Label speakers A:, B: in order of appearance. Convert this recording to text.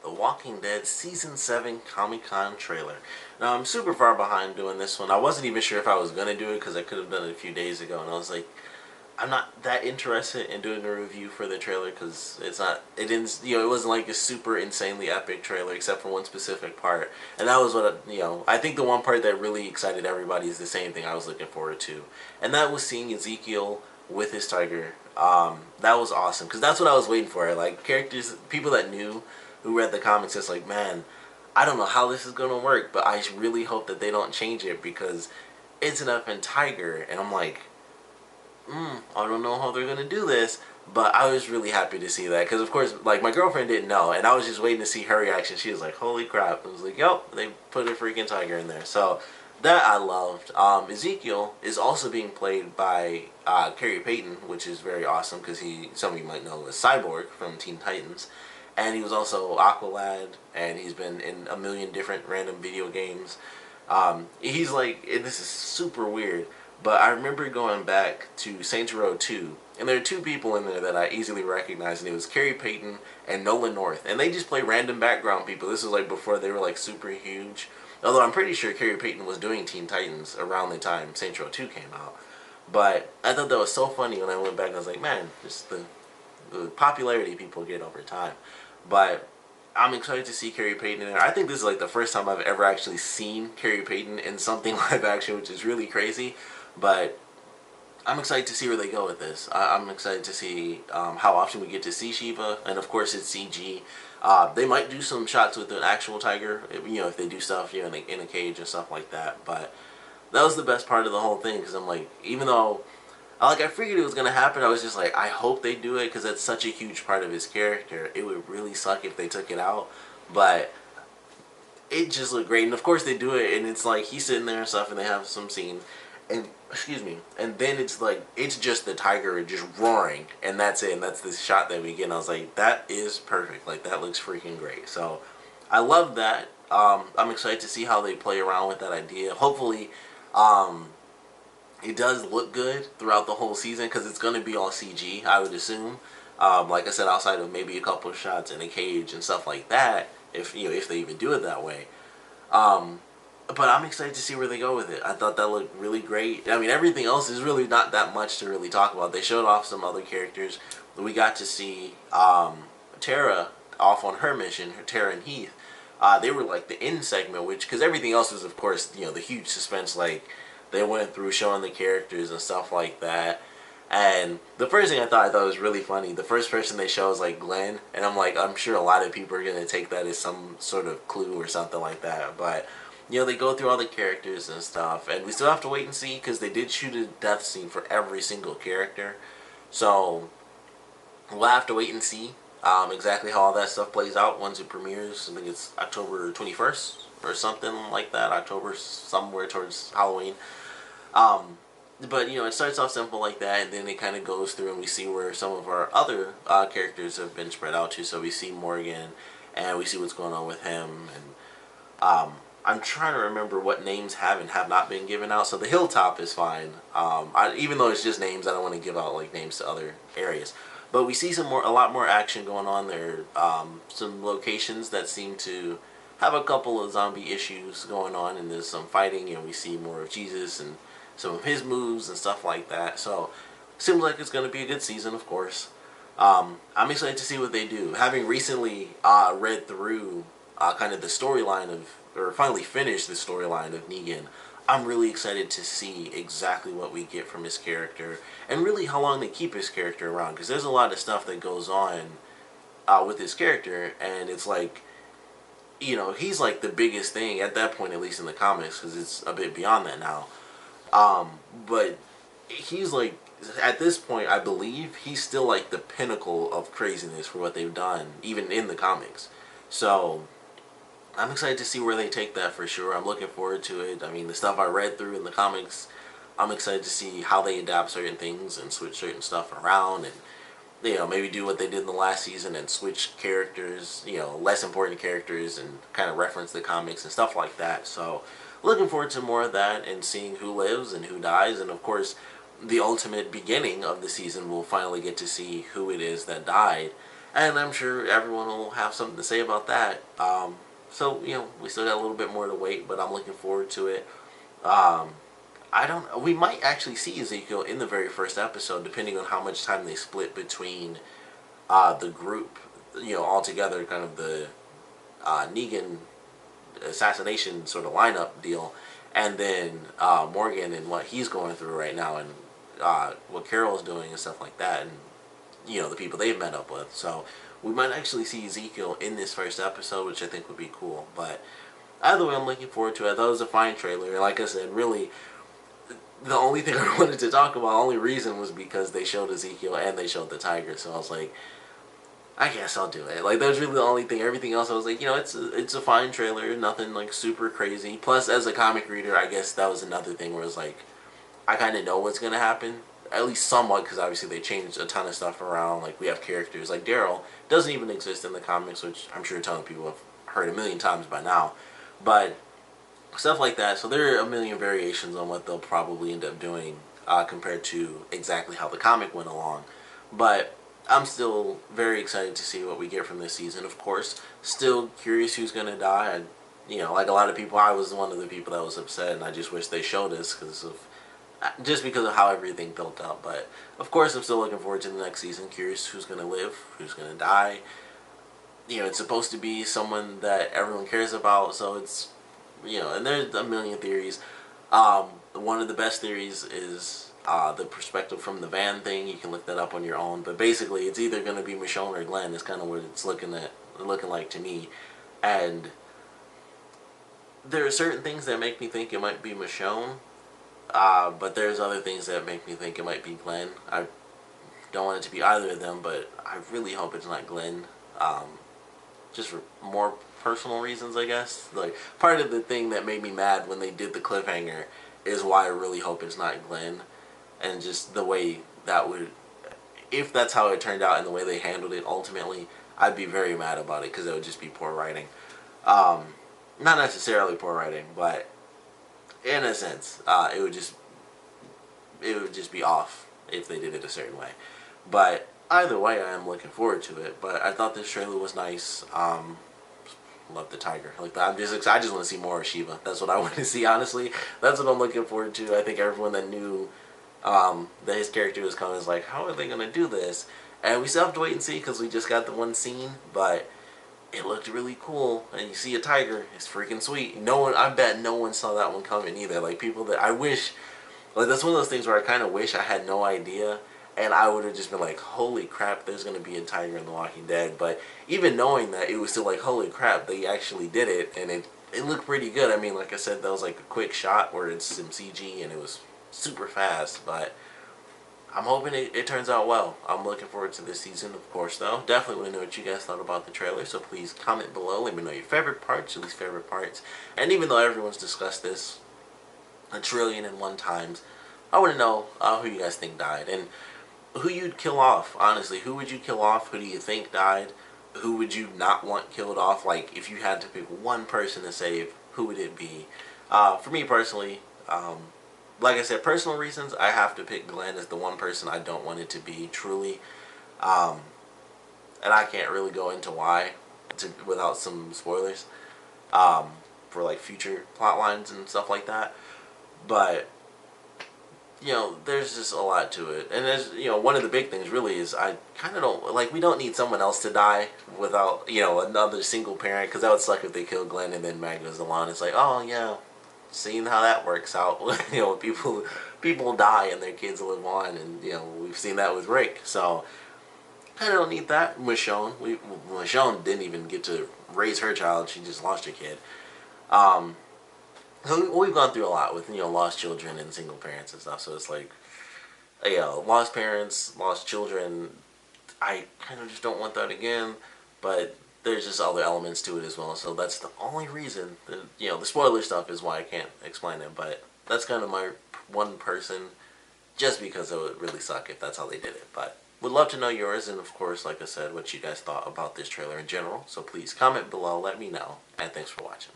A: The Walking Dead Season 7 Comic-Con trailer. Now, I'm super far behind doing this one. I wasn't even sure if I was going to do it because I could have done it a few days ago, and I was like, I'm not that interested in doing a review for the trailer because it didn't, it wasn't like a super insanely epic trailer except for one specific part. And that was what, I think the one part that really excited everybody is the same thing I was looking forward to. And that was seeing Ezekiel with his tiger. That was awesome because that's what I was waiting for. Like, characters, people that knew, who read the comics, it's like, man, I don't know how this is going to work, but I really hope that they don't change it because it's an effing tiger. And I'm like, I don't know how they're going to do this, but I was really happy to see that because, of course, like, my girlfriend didn't know, and I was just waiting to see her reaction. She was like, holy crap. I was like, yep, they put a freaking tiger in there. So that I loved. Ezekiel is also being played by Carrie Payton, which is very awesome because some of you might know, is Cyborg from Teen Titans. And he was also Aqualad, and he's been in a million different random video games. He's like, and this is super weird, but I remember going back to Saints Row 2, and there are two people in there that I easily recognized, and it was Carrie Payton and Nolan North. And they just play random background people. This was like before they were like super huge. Although I'm pretty sure Carrie Payton was doing Teen Titans around the time Saints Row 2 came out. But I thought that was so funny when I went back and I was like, man, just the popularity people get over time. But I'm excited to see Carrie Payton in there. I think this is like the first time I've ever actually seen Carrie Payton in something live action, which is really crazy. But I'm excited to see where they go with this. I'm excited to see how often we get to see Shiva, and of course it's CG. They might do some shots with an actual tiger, if they do stuff, in a cage and stuff like that. But that was the best part of the whole thing because I'm like, even though I figured it was going to happen, I was just like, I hope they do it because that's such a huge part of his character. It would really suck if they took it out, but it just looked great. And of course they do it, and it's like he's sitting there and stuff, and they have some scene, and and then it's like, it's just the tiger just roaring, and that's it, and that's the shot that we get, and I was like, that is perfect. Like, that looks freaking great. So I love that. I'm excited to see how they play around with that idea. Hopefully, it does look good throughout the whole season because it's going to be all CG, I would assume. Like I said, outside of maybe a couple of shots in a cage and stuff like that, if they even do it that way. But I'm excited to see where they go with it. I thought that looked really great. I mean, everything else is really not that much to really talk about. They showed off some other characters. We got to see Tara off on her mission, Tara and Heath. They were like the end segment, because everything else was, of course, the huge suspense, like, they went through showing the characters and stuff like that. And the first thing I thought was really funny. The first person they show is like Glenn, and I'm like, I'm sure a lot of people are going to take that as some sort of clue or something like that. But, they go through all the characters and stuff, and we still have to wait and see because they did shoot a death scene for every single character. So we'll have to wait and see exactly how all that stuff plays out once it premieres. I think it's October 21st or something like that. October somewhere towards Halloween. But it starts off simple like that, and then it kind of goes through, and we see where some of our other characters have been spread out to. So we see Morgan, and we see what's going on with him, and I'm trying to remember what names have and have not been given out. So the Hilltop is fine. Even though it's just names, I don't want to give out like names to other areas. But we see a lot more action going on there. Some locations that seem to have a couple of zombie issues going on, and there's some fighting, and we see more of Jesus and some of his moves and stuff like that. So seems like it's going to be a good season, of course. I'm excited to see what they do. Having recently read through kind of the storyline or finally finished the storyline of Negan, I'm really excited to see exactly what we get from his character, and really how long they keep his character around, because there's a lot of stuff that goes on with his character, and it's like, he's like the biggest thing at that point, at least in the comics, because it's a bit beyond that now. But he's like, at this point, I believe he's still like the pinnacle of craziness for what they've done, even in the comics. So I'm excited to see where they take that for sure. I'm looking forward to it. I mean, the stuff I read through in the comics, I'm excited to see how they adapt certain things and switch certain stuff around, and maybe do what they did in the last season and switch characters, less important characters, and kind of reference the comics and stuff like that. So looking forward to more of that and seeing who lives and who dies, and of course, the ultimate beginning of the season, we'll finally get to see who it is that died. and I'm sure everyone will have something to say about that. So we still got a little bit more to wait, but I'm looking forward to it. Um, I don't. We might actually see Ezekiel in the very first episode, depending on how much time they split between the group. All together, kind of the Negan assassination sort of lineup deal, and then Morgan and what he's going through right now, and what Carol's doing and stuff like that, and the people they've met up with. So we might actually see Ezekiel in this first episode, which I think would be cool. But either way, I'm looking forward to it. I thought it was a fine trailer. Like I said, really, the only thing I wanted to talk about, the only reason was because they showed Ezekiel and they showed the tiger. So I was like, I guess I'll do it. Like, that was really the only thing. Everything else, I was like, it's a fine trailer. Nothing, like, super crazy. Plus, as a comic reader, I guess that was another thing where it's like, I kind of know what's going to happen. At least somewhat, because obviously they changed a ton of stuff around. Like, we have characters like Daryl. Doesn't even exist in the comics, which I'm sure a ton of people have heard a million times by now. But stuff like that. So there are a million variations on what they'll probably end up doing compared to exactly how the comic went along. But I'm still very excited to see what we get from this season. Of course, still curious who's going to die. Like a lot of people, I was one of the people that was upset, and I just wish they showed us just because of how everything built up. But of course, I'm still looking forward to the next season. Curious who's going to live, who's going to die. It's supposed to be someone that everyone cares about, so it's and there's a million theories. One of the best theories is the perspective from the van thing. You can look that up on your own, but basically, it's either going to be Michonne or Glenn. Is kind of what it's looking like to me, and there are certain things that make me think it might be Michonne. But there's other things that make me think it might be Glenn. I don't want it to be either of them, but I really hope it's not Glenn. Just for more personal reasons, I guess. Like, part of the thing that made me mad when they did the cliffhanger is why I really hope it's not Glenn. And just the way that would... If that's how it turned out and the way they handled it ultimately, I'd be very mad about it because it would just be poor writing. Not necessarily poor writing, but in a sense, it would just be off if they did it a certain way. But either way, I am looking forward to it. But I thought this trailer was nice. Love the tiger. Like, I just want to see more of Shiva. That's what I want to see, honestly. That's what I'm looking forward to. I think everyone that knew that his character was coming is like, how are they going to do this? And we still have to wait and see because we just got the one scene, but it looked really cool. And you see a tiger. It's freaking sweet. I bet no one saw that one coming either. Like, people that I wish... Like, that's one of those things where I kind of wish I had no idea, and I would have just been like, holy crap, there's going to be a tiger in The Walking Dead. But even knowing that, it was still like, holy crap, they actually did it, and it looked pretty good. I mean, like I said, that was like a quick shot where it's some CG, and it was super fast, but I'm hoping it turns out well. I'm looking forward to this season, of course, though. Definitely want to know what you guys thought about the trailer, so please comment below. Let me know your favorite parts, your least favorite parts. And even though everyone's discussed this 1,000,000,001 times, I want to know who you guys think died and who you'd kill off. Honestly, who would you kill off? Who do you think died? Who would you not want killed off? Like, if you had to pick one person to save, who would it be? For me personally, like I said, personal reasons, I have to pick Glenn as the one person I don't want it to be, truly. And I can't really go into why without some spoilers for like future plot lines and stuff like that. But there's just a lot to it. And there's, one of the big things really is I kind of don't, like, we don't need someone else to die without, another single parent, because that would suck if they killed Glenn and then Mag goes along. It's like, oh, yeah, seeing how that works out. People die and their kids live on, and, we've seen that with Rick. So, I don't need that. Michonne didn't even get to raise her child. She just lost her kid. We've gone through a lot with, lost children and single parents and stuff, so it's like, lost parents, lost children, I kind of just don't want that again, but there's just other elements to it as well, so that's the only reason, the spoiler stuff is why I can't explain it, but that's kind of my one person, just because it would really suck if that's how they did it, but would love to know yours, and of course, like I said, what you guys thought about this trailer in general, so please comment below, let me know, and thanks for watching.